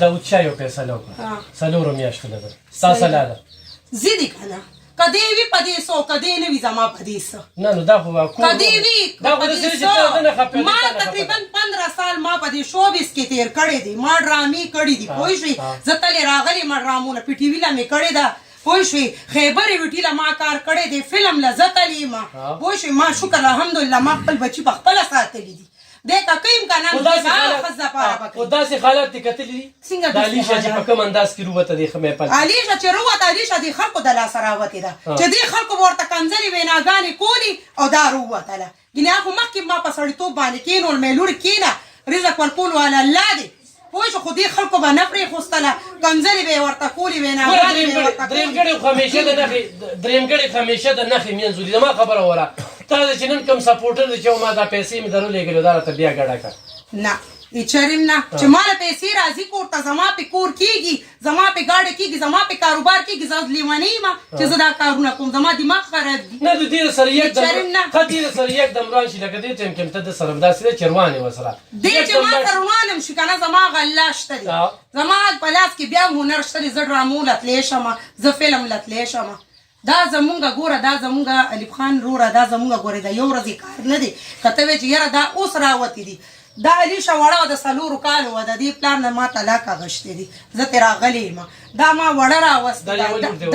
داود شاه یو فیصله وکړه څلورو میاشتو ده ستا سلا ده زه دې که نه که دې وي په دې څو که دې نه وي زما په دې څه نه نو دا خو که دې وي په دې څه ما تقریبا 15 سال ما په دې شوبیز کې تېر کړی دی ما ډرامې کړي دي پوه شوې زه تلې راغلې ما ډرامونه پي ټي وي له مې کړې ده پوه شوې خیبر ویټي له ما کار کړی دی فلم له زه تلې یم پوه شوې ما شکر الحمدلله ما خپل بچي په خپله ساتلي دي دی که کیم که نه ښځه پاره به خو داسې حالات دې کتلي دي د علیشه چې په کوم انداز کې رووته دی ښه مې پل علیشه چې رووته علیشه دې خلکو د لاسه راوتې ده چې دې خلکو به ورته کنځلې ویناګانې کولي او دا رووتله ګینې هغه مخکې ما په سړیتوب باندې کېنول مې لورې کېنه رزق ورکول والا الله دی پوه شو خو دې خلکو به نه پرېښوستله کنځلې به یې ورته کولې ویناګانې به یې ورته درېمګړی خو همیشه د نښې درېمګړی خو همیشه د نښې مینځو دي زما خبره وره تا چې نن کوم سپورټر دی چې ما دا پیسې مې درولېږلې دا راته بیا ګډه کړه نه چریم نه چې ما له پیسې راځي کور ته زما پې کور کېږي زما پې ګاډی کېږي زما پې کاروبار کېږي زه لیونۍ یم چې زه دا کارونه کوم زما دماغ خراب دي نه د دې سره یک دم روان شي لکه دې ټایم کې ته د سره داسې ده چې روان یې ورسره دې چې ما سره روان یم شي که نه زما هغه الله شته دی زما په لاس کې بیا هم هنر شته دی زه ډرامو له تلی شم زه فلم له تلی شم دا زمونږه ګوره دا زمونږه الف خان روره دا زمونږه ګورې دا یو ورځې کار نه دی که ته وایې چې یاره دا اوس راوتې دي دا علیشه وړه وه د 4 کالو وه د دې پلار نه ما طلاق اخیستې دي زه ترې راغلې یم دا ما وړه راوسته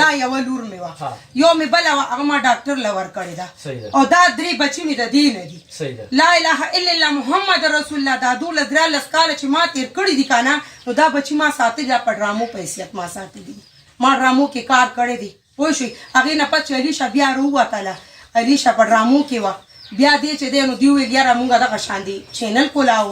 دا یوه لور مې وه یو مې بله وه هغه ما ډاکټر له ورکړې ده او دا 3 بچي مې د دې نه دي لا اله الا الله محمد رسول الله دا 12 کاله چې ما تېر کړي دي که نه نو دا بچي ما ساتلي دا په ډرامو په حیثیت ما ساتلي دي ما ډرامو کې کار کړی دی پوه شوې هغې نه پس چې علیشه بیا راووتله علیشه په ډرامو کې وه بیا دې چې دی نو دوی ویل یاره مونږ دغه شان دی چینل کولاو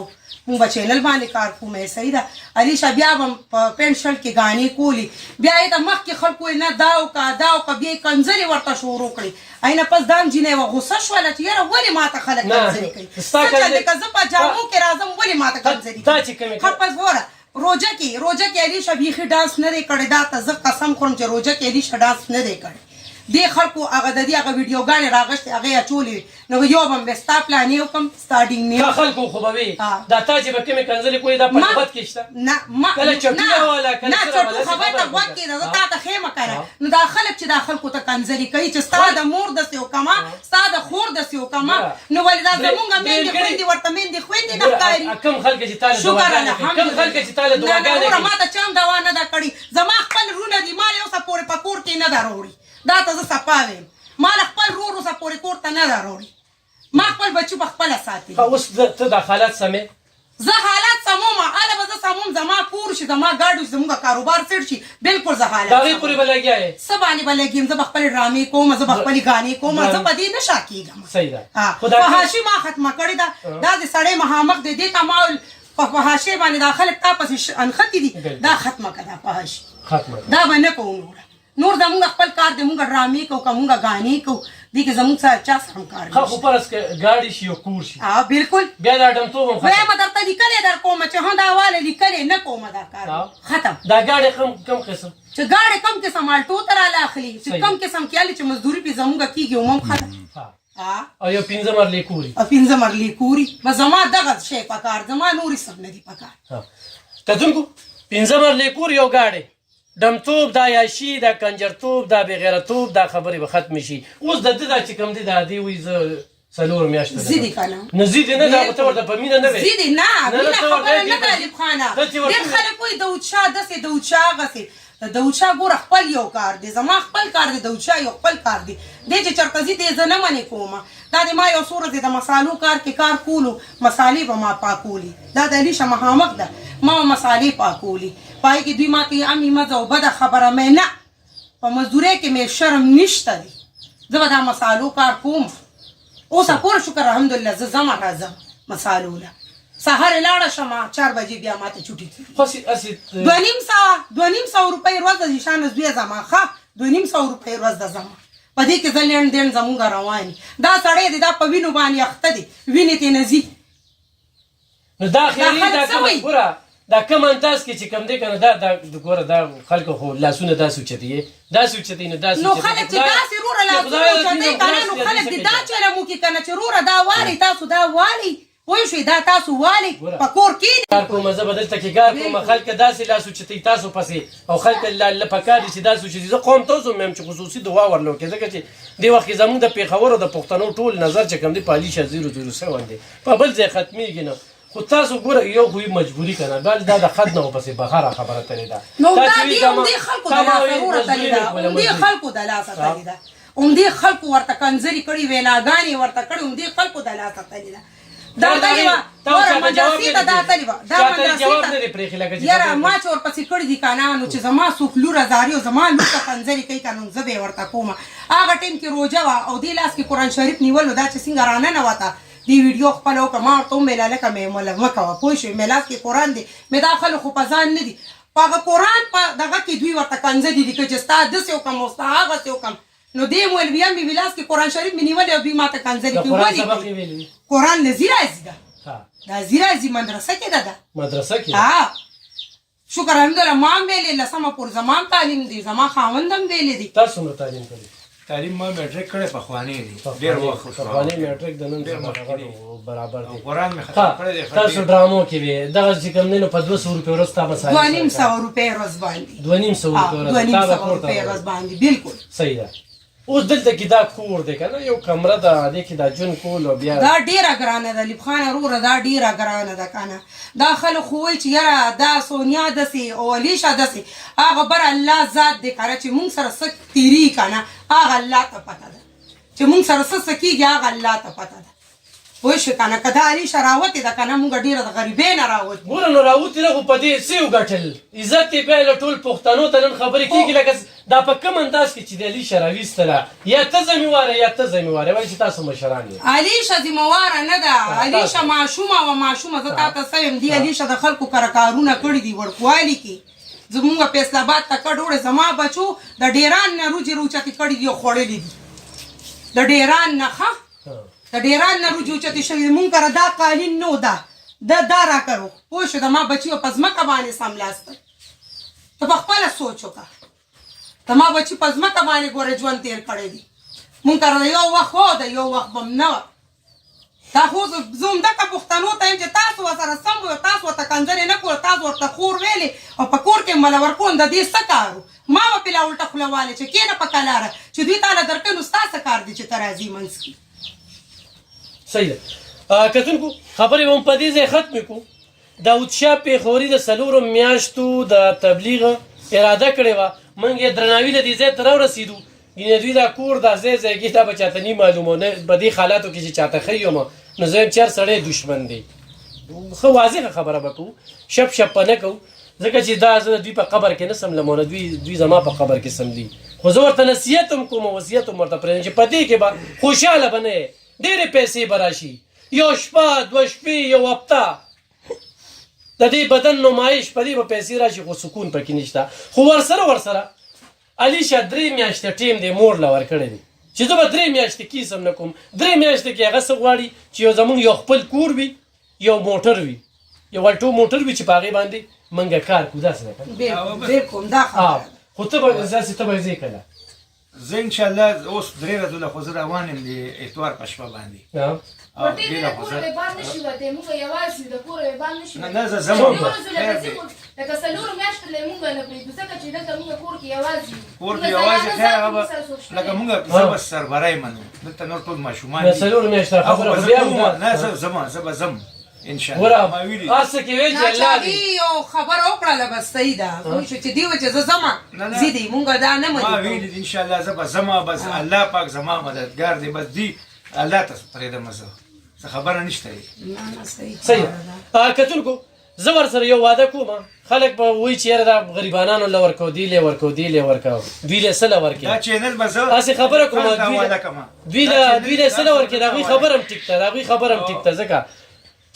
مونږ به چینل باندې کار کوو صحیح ده علیشه بیا به په پینټ شرټ کې ګانې کولي بیا یې د مخکې خلکو ویل نه دا وکړه بیا یې کنځلې ورته شروع کړې اینه پس دا نجینۍ وه غوسه شوله چې یاره ولې ماته خلک کنځلې کوي څه چل دی که زه په جامو کې راځم ولې ماته کنځلې کوي ښه پس ګوره روژه کې علیشه بیخي ډانس نه دی کړی دا ته زه قسم خورم چې روژه کې علیشه ډانس نه دی کړی دې خلکو هغه د دې هغه ویډیوګانې راغشتې هغې یې اچولې نو یو به مې ستا پلانې وکړم ستا ډینګ مې خلکو خو به وي دا تا چې به کومې کنځلې کوي دا په نوبت کې شته کله چټونه والا کله نه چټو خبر ته غوږ کېږده زه تا ته ښیم که نه نو دا خلک چې دا خلکو ته کنځلې کوي چې ستا د مور داسې وکړمه ستا د خور داسې وکړمه نو ولې دا زمونږ میندې خویندې ورته میندې خویندې نه ښکاري کوم خلک چې تا له دعاګانې ما ته چا هم دوا نه ده کړې زما خپل رونه دي ما له اوسه پورې په کور کې نه ده راوړي دا ته زه صفا ویم ما له خپل ورور اوسه پورې کور ته نه ده راوړي ما خپل بچي په خپله ساتي اوس ته دا حالات سمې زه حالات سموم هله به زه سموم زما کور شي زما ګاډو شي زموږ کاروبار سیټ شي بلکل زه حالات د هغې پورې به لګیا یې څه باندې به لګیم زه به خپلې ډرامې کوم زه به خپلې ګانې کوم زه په دې نه شا کېږم صحیح ده فحاشي ما ختمه کړې ده دا د سړی مخامخ دی دې ته ما په فحاشۍ باندې دا خلک تا پسې انښتي دي دا ختمه که دا فحاشي دا به نه کوو نور زمونږ خپل کار دی مونږ ډرامې کوو که مونږ ګانې کوو دې کې زمونږ سره چا سره هم کار خو فرض که ګاډي شي او کور شي بلکل بیا دا ډمتوب هم بیا به درته لیکلې در کومه چې دا واله لیکلې نه کومه دا کار ختم دا ګاډي کوم قسم چې ګاډي کم قسم الټو ته راله اخلي چې کم قسم کې هلې چې مزدوري پې زمونږ کېږي عموم ختم او یو 15 مرلې کوري او 15 مرلې کوري بس زما دغه شی په کار زما نورې سب نه دي په کار کتونکو 15 مرلې کور یو ګاډی دمتوب دا یاشي دا کنجرتوب دا بېغیرتوب دا خبرې به ختمې شي اوس د ده دا چې کوم دی دا دې وایي زه 4 میاشتې زیدي که نه نه زیدي نه دا ته ورته په مینه نه وې زیدي نه مینه خبره نه ده الف خانه ډېر خلک وایي داود شاه داسې داود شاه هغسې داود شاه ګوره خپل یو کار دی زما خپل کار دی داود شاه یو خپل کار دی دی چې چېرته ځي دی زه نه منې کومه دا د ما یو څو ورځې د مسالو کار کې کار کولو مسالې به ما پاکولي دا د علیشه مخامخ ده ما مسالې پاکولي پای کې دوی ماته امي مزه او بده خبره مې نه په مزدورۍ کې مې شرم نشته دی زه به دا مسالو کار کوم اوسه پوره شکر الحمدلله زه ځم راځم مسالو له سهار یې لاړه شم 4 بجې بیا ماته چوټي کړي 2,500 روپۍ ورځ د شانه دوی زما ښه 2,500 روپۍ ورځ د زما په دې کې زه لینډ دین زمونږ روان دا سړی دی دا په وینو باندې اخته دی وینې ترې نه ځي نو دا خیالي دا کوم انداز کې چې کوم دی که نه دا ګوره دا خلکو خو لاسونه داسې اوچتي داسې اوچتي نو داسې نو خلک چې داسې روره لاسونه اوچتوي که نه نو خلک دې دا چلم وکړي که نه چې روره دا والي تاسو دا والي پوه شوې دا تاسو والي په کور کې کار کوم زه به دلته کې کار کوم خلک داسې لاس اوچتوي تاسو پسې او خلک په کار دي چې داسې اوچتوي زه قوم ته اوسم یم چې خصوصي دعا ورلو کې ځکه چې دې وخت کې زموږ د پېښور او د پښتنو ټول نظر چې کوم دی په علي شاه 007 دی په بل ځای ختمېږي نه خو تاسو ګوره یو خو مجبوري که نه بل دا د خط نه ورپسې بهره خبره تلې ده نو دا همدې خلکو د لاسه وروره تلې ده همدې خلکو د لاسه تلې ده همدې خلکو ورته کنځري کړي ویناګانې ورته کړي همدې خلکو د لاسه تلې ده دا تلې وه ګوره مدرسې ته دا تلې وه دا مدرسې ته یاره ما چې ورپسې کړي دي که نه نو چې زما څوک لوره زاري او زما لور ته کنځري کوي که نو زه به یې ورته کوم هغه ټایم کې روژه وه او دې لاس کې قرآن شریف نیولو دا چې څنګه راننوته دی ویډیو خپل وکړه ما ورته وویل هلکه مې مه کوه پوه شوې مې لاس کې قرآن دی مې دا خلک خو په ځان نه دي په هغه قرآن په دغه کې دوی ورته کنځلي دي که چې ستا داسې وکړم او ستا هغسې وکړم نو دې مولویان مې لاس کې قرآن شریف مې نیولی او دوی ما ته کنځلي کوي ولې قرآن نظیر راځي ده دا زی راځي مدرسه کې ده مدرسه کې ها شکر الحمدلله ما هم ویلې لسمه پورې زما هم تعلیم دی زما خاوند هم ویلې دي تاسو څومره تعلیم کړی تعلیم ما میټریک کړی پخوانی دی ډېر وخت پخوانی میټریک د نن سره برابر دی قرآن مې ختم کړی دی تاسو ډرامو کې وې دغه چې کوم دی نو په 200 روپۍ ورځ تا به ساري 250 روپۍ ورځ باندې 250 روپۍ ورځ تا به پورته ورځ باندې بالکل صحیح ده اوس دلته کې دا کور دی که نه یو کمره ده دې کې دا ژوند کول او بیا دا ډېره ګرانه ده لیب خان وروره دا ډېره ګرانه ده که نه دا خلک خو وایي چې یاره دا سونیا داسې او علیشه داسې هغه بر الله ذات دی که نه چې مونږ سره څه تېرېږي که نه هغه الله ته پته ده چې مونږ سره څه کېږي هغه الله ته پته ده پوه شوې که نه که دا علیشه راوتې ده که نه مونږ ډېره د غریبۍ نه راوتې ګوره نو راوتې نه خو په دې څه وګټل عزت یې بیا له ټول پښتنو ته نن خبرې کېږي لکه دا په کوم انداز کې چې د علیشه راویستله یا ته ذمېواره یا ته ذمېواره وایي چې تاسو مشران یې علیشه ذمهواره نه ده علیشه ماشومه وه ماشومه زه تا ته څه یم دې علیشه د خلکو کره کارونه کړي دي وړوکوالي کې زمونږ فیصل آباد ته کډ وړې زما بچو د ډیران نه روجې روچتې کړي دي او خوړلي دي د ډیران نه ښه د ډیران نه روجې اوچتې شوي مونږ کره دا قالین نه ده دا را کړو پوه شو د ما بچي په ځمکه باندې سملاست ته په خپله سوچ وکړه د ما بچي په ځمکه باندې ګوره ژوند تېر کړی دي مونږ کره د یو وخت هو د یو وخت به نه وه دا خو زه همدغه پښتنو ته یم چې تاسو ورسره سم وو تاسو ورته کنځلې نه کول تاسو ورته خور ویلې او په کور کې مله ورکون د دې څه کار و ما به پې لا الټه خوله والې چې کېنه په کلاره چې دوی تاله درکوي نو ستا څه کار دی چې ته راځي منځ کې صحیح ده کتونکو خبرې به هم په دې ځای ختمې کړو داود شاه پېښوري د 4 میاشتو د تبلیغ اراده کړې وه موږ یې درناوي له دې ځای ته راورسېدو یعنې دوی دا کور دا ځای ځایګي دا به چاته نه معلومه نه په دې حالاتو کې چې چاته ښه یم نو زه یم چې هر سړی دشمن دی ښه واضحه خبره به کوو شپ شپ نه کوو ځکه چې دا زه دوی په قبر کې نه سملم او دوی زما په قبر کې سملي خو زه ورته نصیحت هم کوم او وصیت هم ورته پرېږدم چې په دې کې به خوشحاله به نه یې ډېرې پیسې به راشي یو شپه 2 شپې یو هفته د دې بدن نمایش په دې به پیسې راشي خو سکون پکې نشته خو ورسره علیشه 3 میاشتې ټیم دی مور له ورکړی دی چې زه به 3 میاشتې کیسم نه کوم 3 میاشتې کې هغه څه غواړي چې یو زمونږ یو خپل کور وي یو موټر وي یو الټو موټر وي چې په هغې باندې منګه کار کړو داسې ده بالکل دا خبره خو ته به داسې ته به ځې کله زه انشاءالله اوس 3 ورځو خو زه روان یم د اتوار په شپه باندې نه زه ځم لکه څلورو میاشتو له مونږ نه پرېږدو ځکه چې دلته مونږ کور کې یوازې کور کې یوازې خیر هغه به لکه مونږ زه به سربری منو دلته نور ټول ماشومان دي 4 میاشته خبره خو بیا نه زه به ځم انشاءالله هر څه کې ویل چې الله دې یو خبره وکړله بس صحیح ده پوه شو چې دې وه چې زه ځمه ځي دی مونږ دا نه ما ویلي دي انشاءالله زه به ځمه بس الله پاک زما مددګار دی بس دی الله ته پرېږدم زه څه خبره نشته صحیح کتونکو زه ورسره یو واده کوم خلک به وایي چې یاره دا غریبانانو له ورکو دی له ورکو دی له ورکو دوی له څه له ورکې دا چینل به زه هسې خبره کوم دوی له څه له ورکې د هغوی خبره هم ټیک ده د هغوی خبره هم ټیک ده ځکه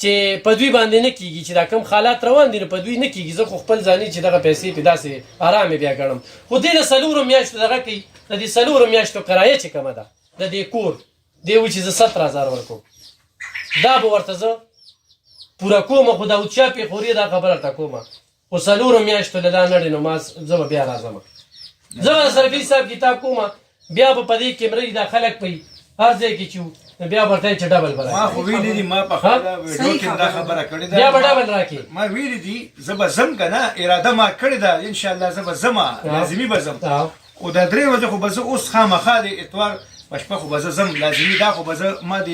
چې په دوی باندې نه کېږي چې دا کوم حالات روان دي نو په دوی نه کېږي زه خو خپل ځاني چې دغه پیسې پې داسې ارامې بیا ګڼم خو دې د 4 میاشتو دغه کوي د دې 4 میاشتو کرایه چې کومه ده د دې کور دی وایي چې زه 17000 ورکوم دا به ورته زه پوره کوم خو داود شاه پېښوري دا خبره ته کوم خو 4 میاشتو له دا نړۍ نو ما زه به بیا راځم زه به د سره حساب کتاب کوم بیا به په دې کیمرې دا خلک پي هر ځای کې چې بیا ورته چې ډبل ما برا خو ویلې دي ما په خپله ویډیو کې دا خبره کړې ده بیا به ډبل راکې ما ویلې دي زه به ځم که نه اراده ما کړې ده انشاءالله زه به ځم لازمي به ځم او دا 3 ورځې خو به زه اوس خامخا د اتوار په شپه خو به زه ځم لازمي دا خو به زه ما د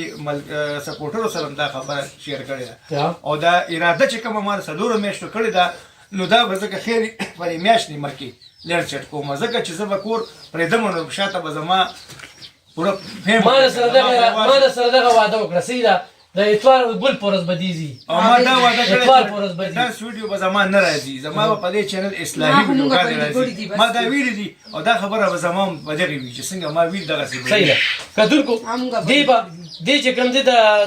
سپورټرو سره دا خبره شیر کړې ده او دا اراده چې کومه ما د 4 میاشتو کړې ده نو دا به ځکه خیر پرې میاشت نیمه کې لړ چټ کوم ځکه چې زه به کور پرېږدم نو شاته به زما پوره ما سره دغه واده وکړه صحیح ده د اتوار بل پورز بدیزي او ما دا واده اتوار پورز بدیزي دا ویډیو به زما نه راځي زما په دې چینل اصلاحي ویډیوګانې راځي ما دا ویلې دي او دا خبره به زما په دغه وی چې څنګه ما ویل دغه څه صحیح ده کتونکو دی چې کوم دي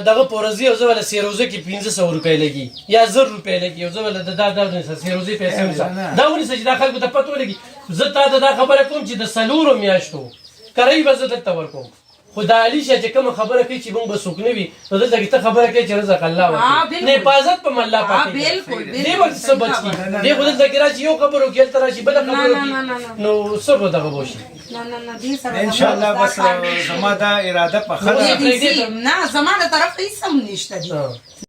دغه پورزي او زول سیروزه کې 1500 روپۍ لګي یا 1000 روپۍ لګي او زول د سیروزي پیسې وسه دا ونی چې دا خلکو ته پته ولګي زه تا دا خبره کوم چې د سلورو میاشتو کرای به زه دلته ورکوم خدا علی شه چې کوم خبره کوي چې موږ به سوک نه وي نو دلته کې ته خبره کوي چې رزق الله ورکړي نه حفاظت په الله پاک بالکل دی وخت څه بچي دی خو دلته کې راځي یو خبرو کې تر راشي بل خبرو نو څه به دغه وشي ان شاء الله بس زما دا اراده په خلاص نه زما د طرف هیڅ هم نشته دي